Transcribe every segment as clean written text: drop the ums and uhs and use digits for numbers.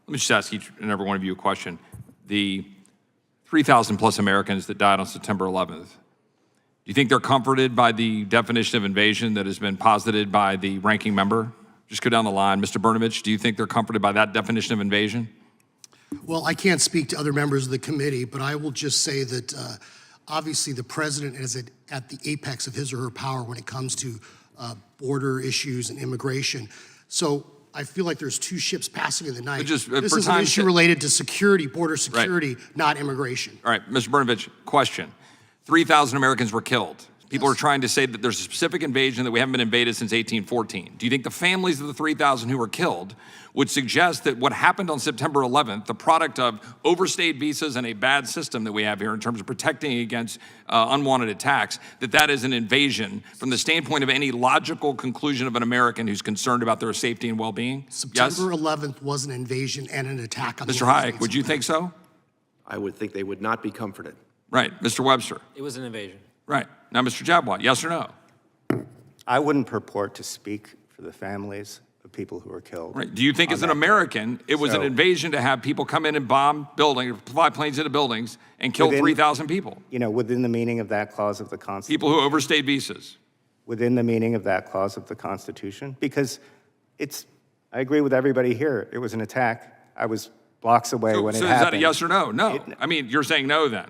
Let me just ask each and every one of you a question. The 3,000 plus Americans that died on September 11th, do you think they're comforted by the definition of invasion that has been posited by the ranking member? Just go down the line. Mr. Brnovich, do you think they're comforted by that definition of invasion? Well, I can't speak to other members of the committee, but I will just say that obviously the president is at the apex of his or her power when it comes to border issues and immigration. So I feel like there's two ships passing in the night. This is an issue related to security, border security, right, not immigration. All right, Mr. Brnovich, question. 3,000 Americans were killed. People are trying to say that there's a specific invasion that we haven't been invaded since 1814. Do you think the families of the 3,000 who were killed would suggest that what happened on September 11th, the product of overstayed visas and a bad system that we have here in terms of protecting against unwanted attacks, that that is an invasion from the standpoint of any logical conclusion of an American who's concerned about their safety and well-being? September 11th was an invasion and an attack on the Mr. Hayek, would you think so? I would think they would not be comforted. Right. Mr. Webster? It was an invasion. Right. Now, Mr. Jabwat, yes or no? I wouldn't purport to speak for the families of people who were killed. Right. Do you think as an American, it was an invasion to have people come in and bomb buildings, fly planes into buildings and kill 3,000 people? You know, within the meaning of that clause of the Constitution. People who overstayed visas? Within the meaning of that clause of the Constitution. Because I agree with everybody here. It was an attack. I was blocks away when it happened. So is that a yes or no? No. I mean, you're saying no then?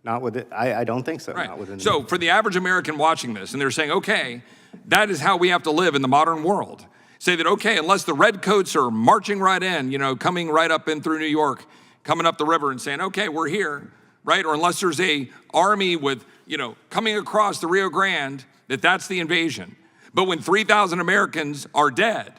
Not with it. I don't think so. Right. Not within so for the average American watching this, and they're saying, okay, that is how we have to live in the modern world. Say that, okay, unless the redcoats are marching right in, you know, coming right up in through New York, coming up the river and saying, okay, we're here, right? Or unless there's a army with, you know, coming across the Rio Grande, that's the invasion. But when 3,000 Americans are dead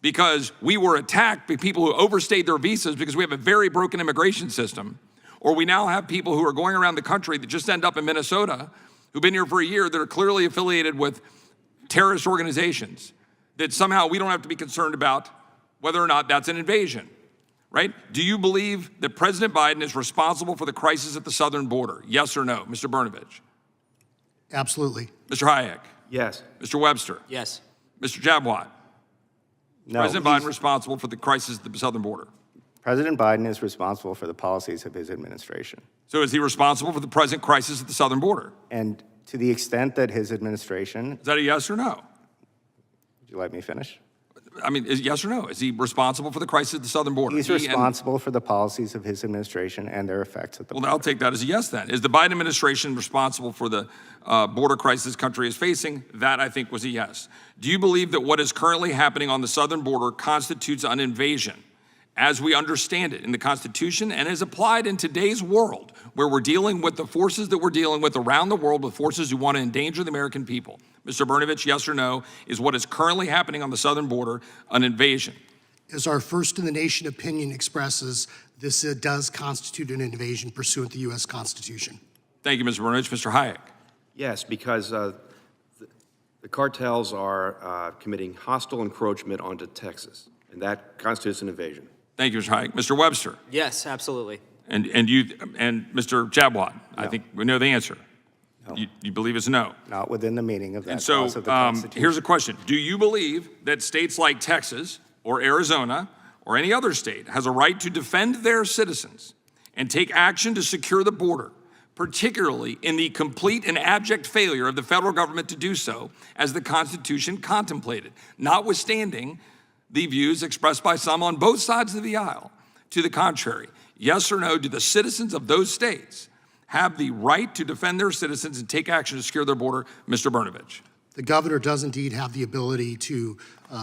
because we were attacked by people who overstayed their visas because we have a very broken immigration system, or we now have people who are going around the country that just end up in Minnesota, who've been here for a year, that are clearly affiliated with terrorist organizations, that somehow we don't have to be concerned about whether or not that's an invasion, right? Do you believe that President Biden is responsible for the crisis at the southern border? Yes or no? Mr. Brnovich? Absolutely. Mr. Hayek? Yes. Mr. Webster? Yes. Mr. Jabwat? No. President Biden responsible for the crisis at the southern border? President Biden is responsible for the policies of his administration. So is he responsible for the present crisis at the southern border? And to the extent that his administration... Is that a yes or no? Would you let me finish? I mean, yes or no? Is he responsible for the crisis at the southern border? He's responsible for the policies of his administration and their effects at the border. Well, I'll take that as a yes then. Is the Biden administration responsible for the border crisis this country is facing? That, I think, was a yes. Do you believe that what is currently happening on the southern border constitutes an invasion, as we understand it in the Constitution and is applied in today's world, where we're dealing with the forces that we're dealing with around the world, with forces who want to endanger the American people? Mr. Brnovich, yes or no, is what is currently happening on the southern border an invasion? As our first in the nation opinion expresses, this does constitute an invasion pursuant to the U.S. Constitution. Thank you, Mr. Brnovich. Mr. Hayek? Yes, because the cartels are committing hostile encroachment onto Texas, and that constitutes an invasion. Thank you, Mr. Hayek. Mr. Webster? Yes, absolutely. And Mr. Jabwat? No. I think we know the answer. No. You believe it's no? Not within the meaning of that and so, clause of the Constitution. Here's a question. Do you believe that states like Texas or Arizona or any other state has a right to defend their citizens and take action to secure the border, particularly in the complete and abject failure of the federal government to do so, as the Constitution contemplated, notwithstanding the views expressed by some on both sides of the aisle to the contrary? Yes or no, do the citizens of those states have the right to defend their citizens and take action to secure their border? Mr. Brnovich? The governor does indeed have the ability to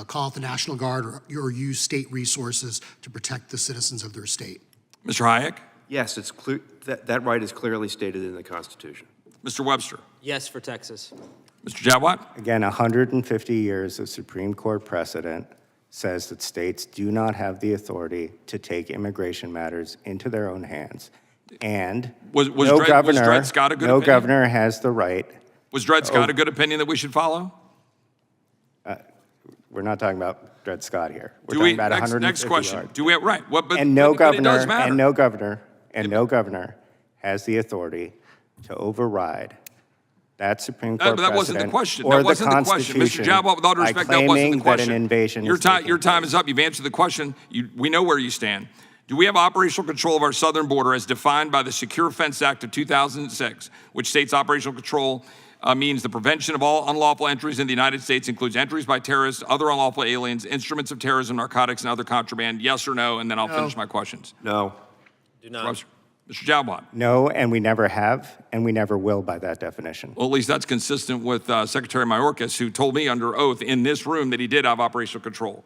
call out the National Guard or use state resources to protect the citizens of their state. Mr. Hayek? Yes, it's clear that right is clearly stated in the Constitution. Mr. Webster? Yes for Texas. Mr. Jabwat? Again, 150 years of Supreme Court precedent says that states do not have the authority to take immigration matters into their own hands. And no governor has the right. Was Dred Scott a good opinion that we should follow? We're not talking about Dred Scott here. We're talking about 150 next question. yards. Do we have, right? Well, but, and no but it does matter. And no governor has the authority to override that Supreme Court But that wasn't the precedent question. or That wasn't the the question. Mr. Constitution Jabba, with all due by respect, that wasn't the claiming that question. an invasion Your is time, taking your time place. is up. You've answered the question. We know where you stand. Do we have operational control of our southern border as defined by the Secure Fence Act of 2006, which states operational control means the prevention of all unlawful entries in the United States includes entries by terrorists, other unlawful aliens, instruments of terrorism, narcotics, and other contraband? Yes or no? And then I'll finish my questions. No. Do not. Mr. Jabba. No, and we never have, and we never will by that definition. Well, at least that's consistent with Secretary Mayorkas, who told me under oath in this room that he did have operational control.